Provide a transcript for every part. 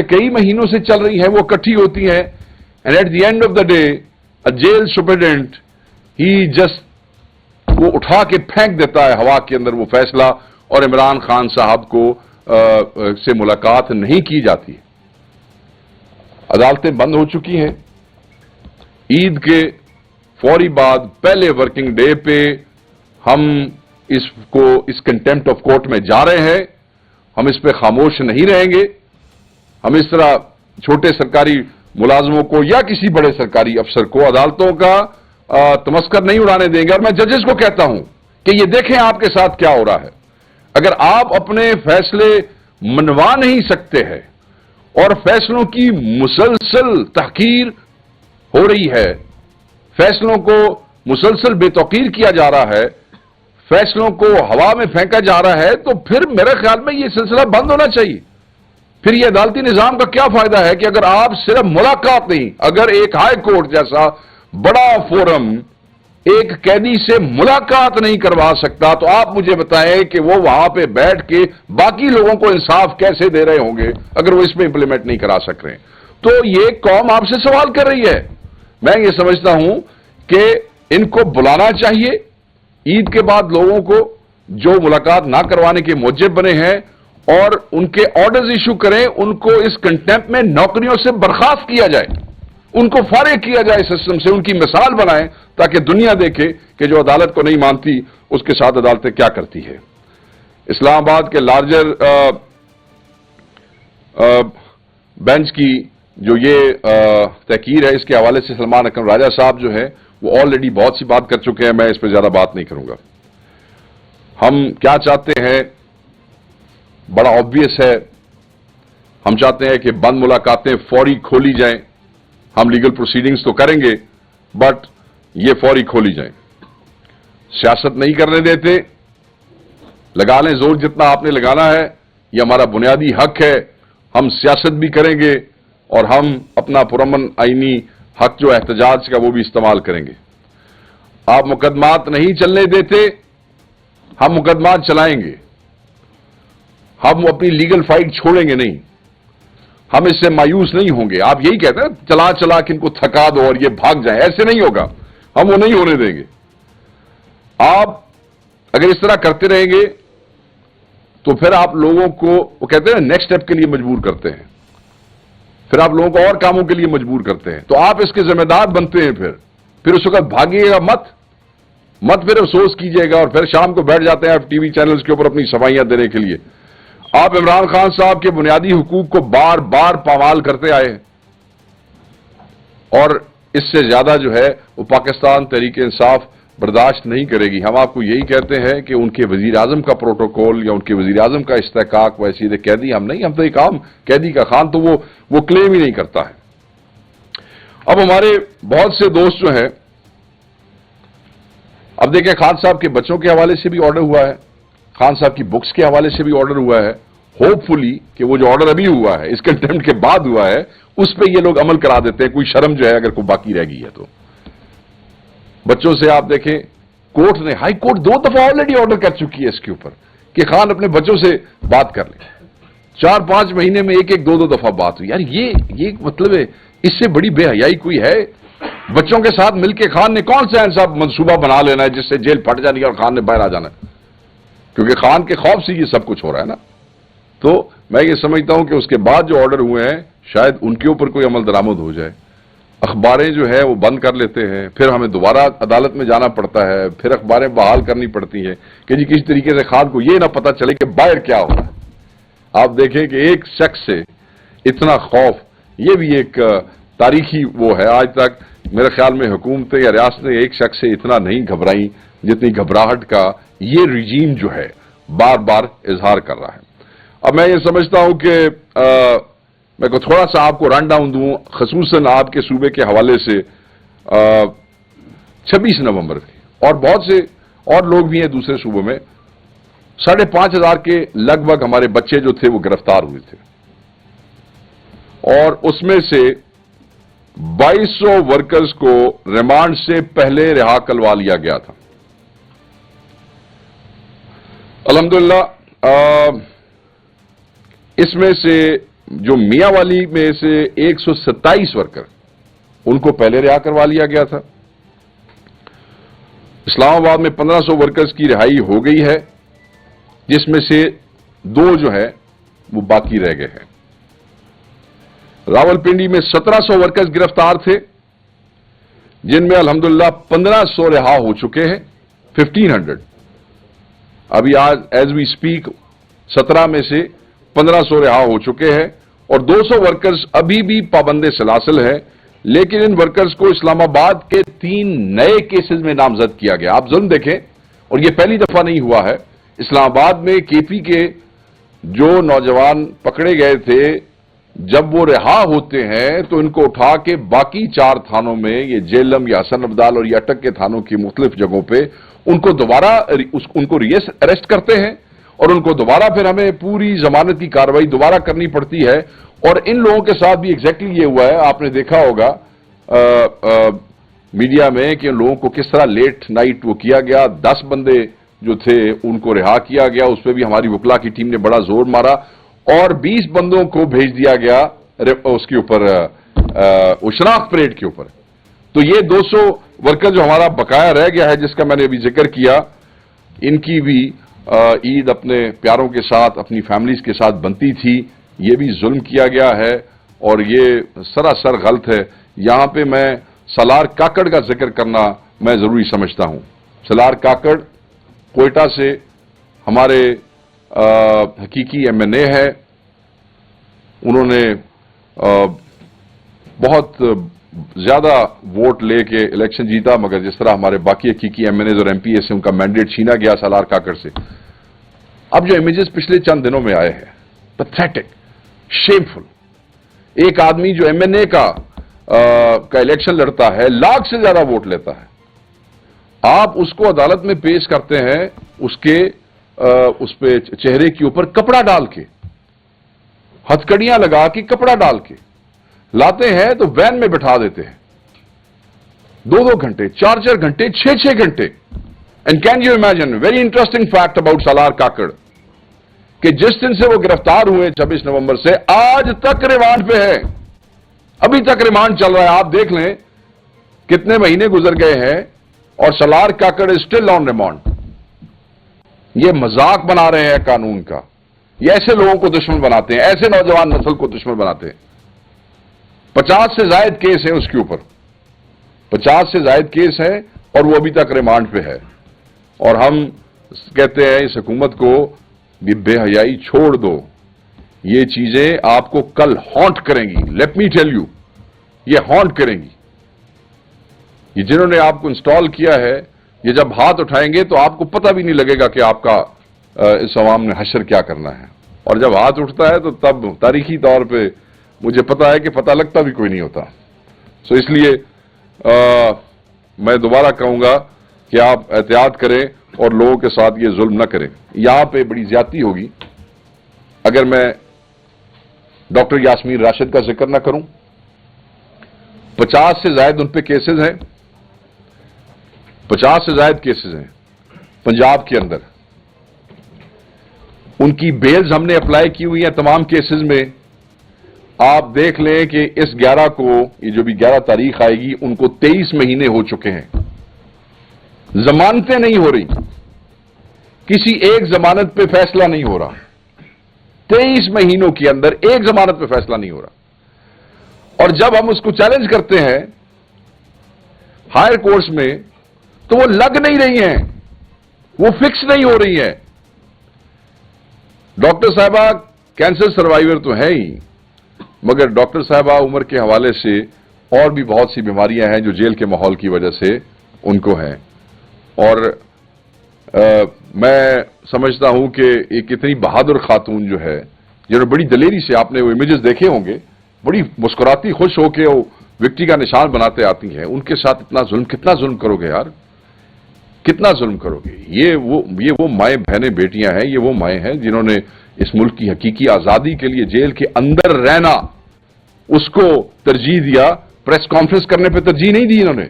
कई महीनों से चल रही है वो इकट्ठी होती हैं, and at the end of the day a jail superintendent he just वो उठा के फेंक देता है हवा के अंदर वो फैसला, और इमरान खान साहब को से मुलाकात नहीं की जाती। अदालतें बंद हो चुकी हैं। ईद के फौरी बाद पहले वर्किंग डे पे हम इस कंटेम्प्ट ऑफ कोर्ट में जा रहे हैं। हम इस पे खामोश नहीं रहेंगे। हम इस तरह छोटे सरकारी मुलाजमों को या किसी बड़े सरकारी अफसर को अदालतों का तमस्कर नहीं उड़ाने देंगे। और मैं जजेस को कहता हूं कि ये देखें आपके साथ क्या हो रहा है। अगर आप अपने फैसले मनवा नहीं सकते हैं और फैसलों की मुसलसल तहकीर हो रही है, फैसलों को मुसलसल बेतौकीर किया जा रहा है, फैसलों को हवा में फेंका जा रहा है, तो फिर मेरे ख्याल में यह सिलसिला बंद होना चाहिए। फिर यह अदालती निजाम का क्या फायदा है कि अगर आप सिर्फ मुलाकात नहीं, अगर एक हाई कोर्ट जैसा बड़ा फोरम एक कैदी से मुलाकात नहीं करवा सकता, तो आप मुझे बताएं कि वो वहां पे बैठ के बाकी लोगों को इंसाफ कैसे दे रहे होंगे अगर वो इसमें इंप्लीमेंट नहीं करा सक रहे। तो ये कौम आपसे सवाल कर रही है। मैं ये समझता हूं कि इनको बुलाना चाहिए ईद के बाद लोगों को जो मुलाकात ना करवाने के मुजिब बने हैं, और उनके ऑर्डर्स इशू करें, उनको इस कंटेम्प्ट में नौकरियों से बर्खास्त किया जाए, उनको फारिग किया जाए सिस्टम से, उनकी मिसाल बनाएं ताकि दुनिया देखे कि जो अदालत को नहीं मानती उसके साथ अदालतें क्या करती है। इस्लामाबाद के लार्जर बेंच की जो ये तहकीर है, इसके हवाले से सलमान अकरम राजा साहब जो है वो ऑलरेडी बहुत सी बात कर चुके हैं। मैं इस पर ज्यादा बात नहीं करूंगा। हम क्या चाहते हैं, बड़ा ऑब्वियस है। हम चाहते हैं कि बंद मुलाकातें फौरी खोली जाएं। हम लीगल प्रोसीडिंग्स तो करेंगे, बट ये फौरी खोली जाएं। सियासत नहीं करने देते। लगा लें जोर जितना आपने लगाना है, ये हमारा बुनियादी हक है। हम सियासत भी करेंगे और हम अपना पुरअमन आईनी हक जो एहतजाज का वो भी इस्तेमाल करेंगे। आप मुकदमात नहीं चलने देते, हम मुकदमात चलाएंगे। हम अपनी लीगल फाइट छोड़ेंगे नहीं। हम इससे मायूस नहीं होंगे। आप यही कहते हैं चला चला कि इनको थका दो और ये भाग जाएं, ऐसे नहीं होगा। हम वो नहीं होने देंगे। आप अगर इस तरह करते रहेंगे तो फिर आप लोगों को, वो कहते हैं नेक्स्ट स्टेप के लिए मजबूर करते हैं, फिर आप लोगों को और कामों के लिए मजबूर करते हैं, तो आप इसके जिम्मेदार बनते हैं। फिर उस वक्त भागिएगा मत फिर अफसोस कीजिएगा और फिर शाम को बैठ जाते हैं आप टीवी चैनल्स के ऊपर अपनी सफाइयां देने के लिए। आप इमरान खान साहब के बुनियादी हुकूक को बार बार पामाल करते आए हैं, और इससे ज्यादा जो है वो पाकिस्तान तहरीक इंसाफ बर्दाश्त नहीं करेगी। हम आपको यही कहते हैं कि उनके वजीर आजम का प्रोटोकॉल या उनके वजीर आजम का इस्तेहकाक वैसी कैदी हम नहीं, हम तो एक आम कैदी का खान तो वो क्लेम ही नहीं करता है। अब हमारे बहुत से दोस्त जो हैं, अब देखें खान साहब के बच्चों के हवाले से भी ऑर्डर हुआ है, खान साहब की बुक्स के हवाले से भी ऑर्डर हुआ है। होपफुली कि वो जो ऑर्डर अभी हुआ है, इस कंटेम्प्ट के बाद हुआ है, उस पर ये लोग अमल करा देते हैं। कोई शर्म जो है अगर कोई बाकी रह गई है तो। बच्चों से आप देखें, कोर्ट ने, हाई कोर्ट 2 दफा ऑलरेडी ऑर्डर कर चुकी है इसके ऊपर कि खान अपने बच्चों से बात कर ले। 4-5 महीने में एक 2 दफा बात हुई। यार ये मतलब है, इससे बड़ी बेहयाई कोई है? बच्चों के साथ मिलकर खान ने कौन सा ऐसा मंसूबा बना लेना है जिससे जेल फट जानी है और खान ने बाहर आ जाना है? क्योंकि खान के खौफ से ये सब कुछ हो रहा है ना। तो मैं ये समझता हूं कि उसके बाद जो ऑर्डर हुए हैं शायद उनके ऊपर कोई अमल दरामद हो जाए। अखबारें जो है वो बंद कर लेते हैं, फिर हमें दोबारा अदालत में जाना पड़ता है, फिर अखबारें बहाल करनी पड़ती हैं कि जी किसी तरीके से खान को ये ना पता चले कि बाहर क्या हो रहा है। आप देखें कि एक शख्स से इतना खौफ, ये भी एक तारीखी वो है। आज तक मेरे ख्याल में हुकूमतें या रियासतें एक शख्स से इतना नहीं घबराई जितनी घबराहट का ये रिजीम जो है बार बार इजहार कर रहा है। अब मैं ये समझता हूं कि मैं को थोड़ा सा आपको रन डाउन दूं, खसूसन आपके सूबे के हवाले से। 26 नवंबर और बहुत से और लोग भी हैं दूसरे सूबों में, 5,500 के लगभग हमारे बच्चे जो थे वो गिरफ्तार हुए थे, और उसमें से 2200 वर्कर्स को रिमांड से पहले रिहा करवा लिया गया था। अल्हम्दुलिल्लाह इसमें से जो मियांवाली में से 127 वर्कर उनको पहले रिहा करवा लिया गया था। इस्लामाबाद में 1500 वर्कर्स की रिहाई हो गई है, जिसमें से 2 जो है वो बाकी रह गए हैं। रावलपिंडी में 1700 वर्कर्स गिरफ्तार थे, जिनमें अल्हम्दुलिल्लाह 1500 रिहा हो चुके हैं, 1500। अभी आज एज वी स्पीक 17 में से 1500 रिहा हो चुके हैं और 200 वर्कर्स अभी भी पाबंदे सलासिल है, लेकिन इन वर्कर्स को इस्लामाबाद के 3 नए केसेस में नामजद किया गया। आप जुल्म देखें, और यह पहली दफा नहीं हुआ है। इस्लामाबाद में केपी के जो नौजवान पकड़े गए थे, जब वो रिहा होते हैं तो इनको उठा के बाकी 4 थानों में, ये जेलम या हसन अब्दाल और ये अटक के थानों की मुख्तलिफ जगहों पे उनको दोबारा उनको अरेस्ट करते हैं और उनको दोबारा फिर हमें पूरी जमानत की कार्रवाई दोबारा करनी पड़ती है। और इन लोगों के साथ भी एग्जैक्टली ये हुआ है। आपने देखा होगा मीडिया में कि उन लोगों को किस तरह लेट नाइट वो किया गया। 10 बंदे जो थे उनको रिहा किया गया, उस पर भी हमारी वकला की टीम ने बड़ा जोर मारा और 20 बंदों को भेज दिया गया उसके ऊपर शनाख्त परेड के ऊपर। तो ये 200 वर्कर जो हमारा बकाया रह गया है, जिसका मैंने अभी जिक्र किया, इनकी भी ईद अपने प्यारों के साथ, अपनी फैमिलीज के साथ बनती थी। ये भी जुल्म किया गया है और ये सरासर गलत है। यहां पे मैं सलार काकड़ का जिक्र करना मैं जरूरी समझता हूं। सलार काकड़ कोयटा से हमारे हकीकी एमएनए है। उन्होंने बहुत ज्यादा वोट लेके इलेक्शन जीता, मगर जिस तरह हमारे बाकी हकीकी एमएनए और एमपीए से उनका मैंडेट छीना गया सलार काकड़ से। अब जो इमेजेस पिछले चंद दिनों में आए हैं, पैथेटिक, शेमफुल। एक आदमी जो एमएनए का इलेक्शन लड़ता है, लाख से ज्यादा वोट लेता है, आप उसको अदालत में पेश करते हैं उसके उस पे चेहरे के ऊपर कपड़ा डाल के, हथकड़ियां लगा के कपड़ा डाल के लाते हैं, तो वैन में बिठा देते हैं 2-2 घंटे, 4-4 घंटे, 6-6 घंटे। And can you imagine, very interesting fact about Salar Kakar, कि जिस दिन से वो गिरफ्तार हुए 26 नवंबर से आज तक रिमांड पे है। अभी तक रिमांड चल रहा है। आप देख लें कितने महीने गुजर गए हैं और सलार काकड़ इज स्टिल ऑन रिमांड। ये मजाक बना रहे हैं कानून का। ये ऐसे लोगों को दुश्मन बनाते हैं, ऐसे नौजवान नस्ल को दुश्मन बनाते हैं। 50 से ज्यादा केस है उसके ऊपर, 50 से ज्यादा केस है और वो अभी तक रिमांड पे है। और हम कहते हैं इस हुकूमत को बेहयाई छोड़ दो। ये चीजें आपको कल हॉन्ट करेंगी। लेट मी टेल यू, ये हॉन्ट करेंगी। ये जिन्होंने आपको इंस्टॉल किया है, ये जब हाथ उठाएंगे तो आपको पता भी नहीं लगेगा कि आपका इस अवाम ने हशर क्या करना है। और जब हाथ उठता है तो तब तारीखी तौर पे मुझे पता है कि पता लगता भी कोई नहीं होता। सो इसलिए मैं दोबारा कहूंगा कि आप एहतियात करें और लोगों के साथ ये जुल्म न करें। यहां पे बड़ी ज्यादती होगी अगर मैं डॉक्टर यास्मीन राशिद का जिक्र न करूं। 50 से ज्यादा उन पे केसेस हैं, 50 से ज्यादा केसेस हैं पंजाब के अंदर। उनकी बेल्स हमने अप्लाई की हुई हैं तमाम केसेस में। आप देख लें कि इस 11 को, ये जो भी 11 तारीख आएगी, उनको 23 महीने हो चुके हैं। जमानतें नहीं हो रही, किसी एक जमानत पे फैसला नहीं हो रहा। 23 महीनों के अंदर एक जमानत पे फैसला नहीं हो रहा। और जब हम उसको चैलेंज करते हैं हायर कोर्ट्स में, तो वो लग नहीं रही हैं, वो फिक्स नहीं हो रही हैं। डॉक्टर साहबा कैंसर सर्वाइवर तो है ही, मगर डॉक्टर साहबा उम्र के हवाले से और भी बहुत सी बीमारियां हैं जो जेल के माहौल की वजह से उनको हैं। और मैं समझता हूं कि एक इतनी बहादुर खातून जो है, जिन्होंने बड़ी दलेरी से, आपने वो इमेजेस देखे होंगे, बड़ी मुस्कुराती खुश होकर वो विक्ट्री का निशान बनाते आती हैं, उनके साथ इतना जुल्म, कितना जुल्म करोगे यार, कितना जुल्म करोगे। ये वो माएं, बहनें, बेटियां हैं, ये वो माएं हैं जिन्होंने इस मुल्क की हकीकी आजादी के लिए जेल के अंदर रहना, उसको तरजीह दिया। प्रेस कॉन्फ्रेंस करने पे तरजीह नहीं दी इन्होंने।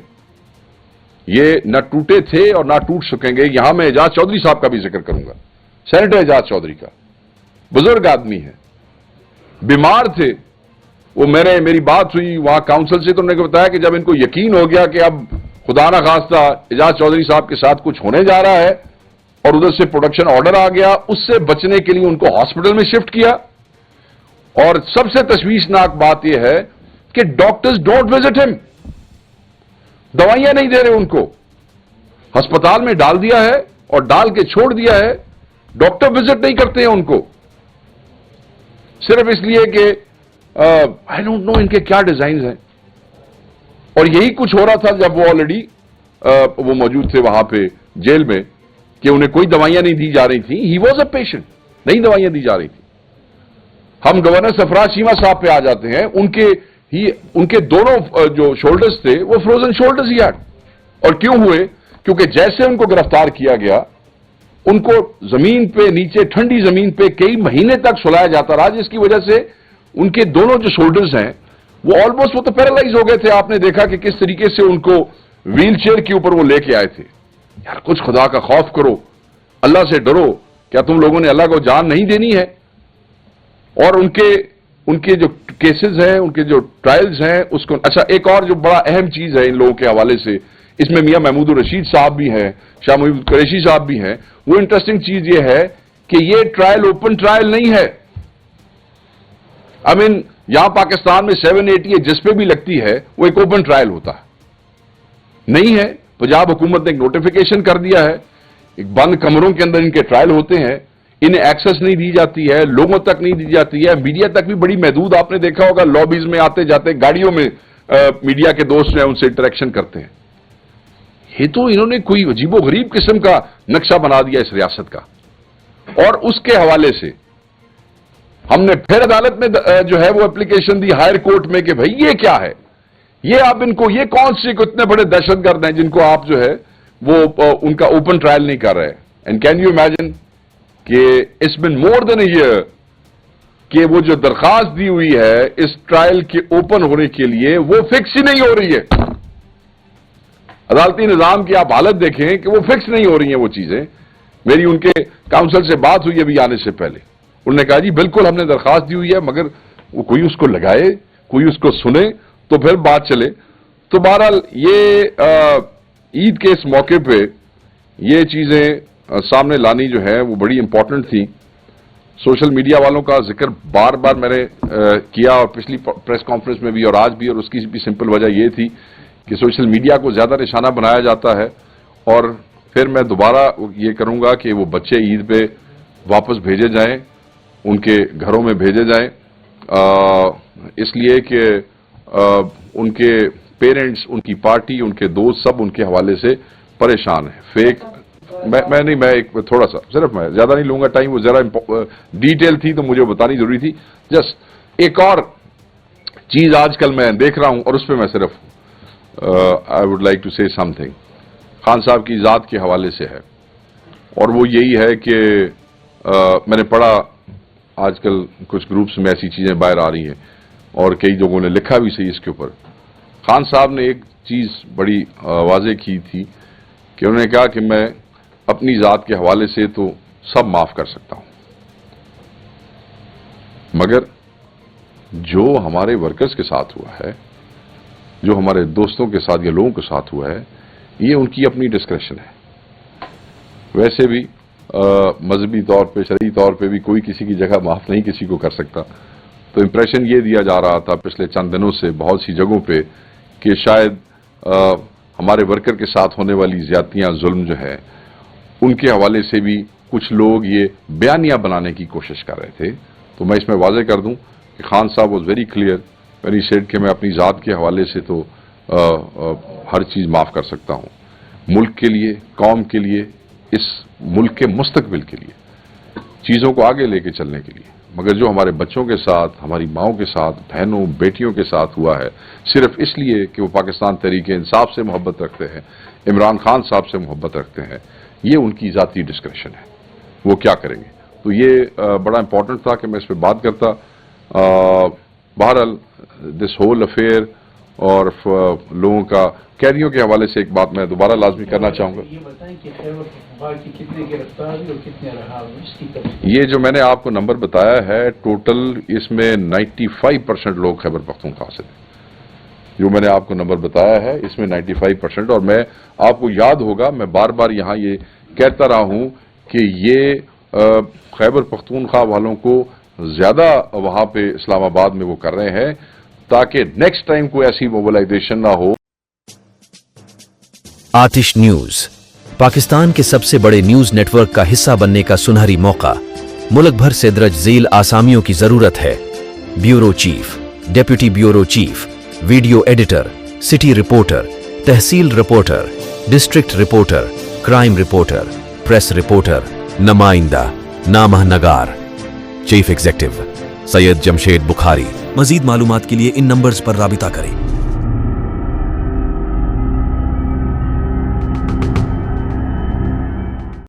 ये न टूटे थे और ना टूट सकेंगे। यहां मैं एजाज चौधरी साहब का भी जिक्र करूंगा, सेनेटर एजाज चौधरी का। बुजुर्ग आदमी है, बीमार थे, वो मेरी बात हुई वहां काउंसिल से, तो उन्होंने बताया कि जब इनको यकीन हो गया कि अब खुदा ना खास्ता एजाज चौधरी साहब के साथ कुछ होने जा रहा है और उधर से प्रोडक्शन ऑर्डर आ गया, उससे बचने के लिए उनको हॉस्पिटल में शिफ्ट किया। और सबसे तशवीशनाक बात यह है कि डॉक्टर्स डोंट विजिट हिम, दवाइयां नहीं दे रहे उनको, अस्पताल में डाल दिया है और डाल के छोड़ दिया है, डॉक्टर विजिट नहीं करते हैं उनको, सिर्फ इसलिए कि आई डोंट नो इनके क्या डिजाइन हैं। और यही कुछ हो रहा था जब वो ऑलरेडी वो मौजूद थे वहां पे जेल में, कि उन्हें कोई दवाइयां नहीं दी जा रही थी। ही वॉज अ पेशेंट, नहीं दवाइयां दी जा रही थी। हम गवर्नर सरफराज चीमा साहब पे आ जाते हैं, उनके दोनों जो शोल्डर्स थे वो फ्रोजन शोल्डर्स ही had। और क्यों हुए? क्योंकि जैसे उनको गिरफ्तार किया गया, उनको जमीन पे नीचे ठंडी जमीन पे कई महीने तक सुलाया जाता रहा, जिसकी वजह से उनके दोनों जो शोल्डर्स हैं वो ऑलमोस्ट, वो तो पैरालाइज हो गए थे। आपने देखा कि किस तरीके से उनको व्हील चेयर के ऊपर वो लेके आए थे। यार कुछ खुदा का खौफ करो, अल्लाह से डरो। क्या तुम लोगों ने अल्लाह को जान नहीं देनी है? और उनके जो केसेस हैं, उनके जो ट्रायल्स हैं, उसको अच्छा, एक और जो बड़ा अहम चीज है इन लोगों के हवाले से, इसमें मियां महमूद रशीद साहब भी हैं, शाह महमूद कुरैशी साहब भी हैं। वो इंटरेस्टिंग चीज ये है कि ये ट्रायल ओपन ट्रायल नहीं है। आई मीन यहां पाकिस्तान में 780 जिस पे भी लगती है वो एक ओपन ट्रायल होता है, नहीं है। पंजाब हुकूमत ने एक नोटिफिकेशन कर दिया है, एक बंद कमरों के अंदर इनके ट्रायल होते हैं, इन्हें एक्सेस नहीं दी जाती है, लोगों तक नहीं दी जाती है, मीडिया तक भी बड़ी महदूद। आपने देखा होगा लॉबीज में आते जाते गाड़ियों में मीडिया के दोस्त हैं उनसे इंटरेक्शन करते हैं। ये तो इन्होंने कोई अजीबो गरीब किस्म का नक्शा बना दिया इस रियासत का। और उसके हवाले से हमने फिर अदालत में जो है वो एप्लीकेशन दी हायर कोर्ट में कि भाई ये क्या है, ये आप इनको, ये कौन से इतने बड़े दहशतगर्द हैं जिनको आप जो है वो उनका ओपन ट्रायल नहीं कर रहे। एंड कैन यू इमेजिन कि it's been more than a year कि वो जो दरखास्त दी हुई है इस ट्रायल के ओपन होने के लिए वो फिक्स ही नहीं हो रही है। अदालती निजाम की आप हालत देखें कि वो फिक्स नहीं हो रही हैं वो चीजें। मेरी उनके काउंसिल से बात हुई अभी आने से पहले, उन्होंने कहा जी बिल्कुल हमने दरखास्त दी हुई है, मगर वो कोई उसको लगाए, कोई उसको सुने तो फिर बात चले। तो बहरहाल ये ईद के इस मौके पे ये चीजें सामने लानी जो है वो बड़ी इंपॉर्टेंट थी। सोशल मीडिया वालों का जिक्र बार बार मैंने किया, और पिछली प्रेस कॉन्फ्रेंस में भी और आज भी, और उसकी भी सिंपल वजह ये थी कि सोशल मीडिया को ज्यादा निशाना बनाया जाता है। और फिर मैं दोबारा ये करूंगा कि वो बच्चे ईद पे वापस भेजे जाएं, उनके घरों में भेजे जाएं, इसलिए कि उनके पेरेंट्स, उनकी पार्टी, उनके दोस्त सब उनके हवाले से परेशान हैं। फेक मैं एक थोड़ा सा, सिर्फ मैं ज्यादा नहीं लूंगा टाइम, वो जरा डिटेल थी तो मुझे बतानी जरूरी थी। जस्ट एक और चीज आजकल मैं देख रहा हूं और उस पर मैं सिर्फ I would like to say something Khan साहब की जात के हवाले से है, और वो यही है कि मैंने पढ़ा आजकल कुछ ग्रुप्स में ऐसी चीजें बाहर आ रही हैं और कई लोगों ने लिखा भी सही इसके ऊपर। खान साहब ने एक चीज बड़ी वाज़ेह की थी कि उन्होंने कहा कि मैं अपनी जात के हवाले से तो सब माफ कर सकता हूं, मगर जो हमारे वर्कर्स के साथ हुआ है, जो हमारे दोस्तों के साथ या लोगों के साथ हुआ है, ये उनकी अपनी डिस्क्रेशन है। वैसे भी मजहबी तौर पे, शरई तौर पे भी कोई किसी की जगह माफ नहीं किसी को कर सकता। तो इंप्रेशन ये दिया जा रहा था पिछले चंद दिनों से बहुत सी जगहों पे कि शायद हमारे वर्कर के साथ होने वाली ज्यादतियां, जुल्म जो है, उनके हवाले से भी कुछ लोग ये बयानियां बनाने की कोशिश कर रहे थे। तो मैं इसमें वाज़ेह कर दूं कि खान साहब was very clear when he said कि मैं अपनी जात के हवाले से तो हर चीज माफ कर सकता हूं। मुल्क के लिए, कौम के लिए, इस मुल्क के मुस्तकबिल के लिए, चीजों को आगे लेके चलने के लिए। मगर जो हमारे बच्चों के साथ, हमारी माओं के साथ, बहनों बेटियों के साथ हुआ है, सिर्फ इसलिए कि वो पाकिस्तान तहरीके इंसाफ से मोहब्बत रखते हैं, इमरान खान साहब से मोहब्बत रखते हैं, ये उनकी जाती डिस्क्रेशन है, वो क्या करेंगे। तो ये बड़ा इंपॉर्टेंट था कि मैं इस पर बात करता। बहरहाल दिस होल अफेयर اور لوگوں کا قیدیوں کے حوالے سے ایک بات میں دوبارہ لازمی کرنا چاہوں گا. یہ بتائیں کہ خیبر پختونخوا کی کتنے گرفتار ہوئے اور کتنے رہا ہوئے، اس کی تفصیل. یہ جو میں نے آپ کو نمبر بتایا ہے ٹوٹل اس میں 95% لوگ خیبر پختونخوا سے تھے. جو میں نے آپ کو نمبر بتایا ہے اس میں 95%. اور میں آپ کو یاد ہوگا میں بار بار یہاں یہ کہتا رہا ہوں کہ یہ خیبر پختونخوا والوں کو زیادہ وہاں پہ اسلام آباد میں وہ کر رہے ہیں تاکہ نیکسٹ ٹائم کوئی ایسی موبلائزیشن نہ ہو. آتش نیوز پاکستان کے سب سے بڑے نیوز نیٹ ورک کا حصہ بننے کا سنہری موقع. ملک بھر سے درج ذیل آسامیوں کی ضرورت ہے. Bureau chief, deputy bureau chief, video editor, city reporter, tehsil reporter, district reporter, crime reporter, press reporter, نمائندہ، نامہ نگار. Chief executive Syed Jamshed Bukhari. مزید معلومات کے لیے ان نمبرز پر رابطہ کریں.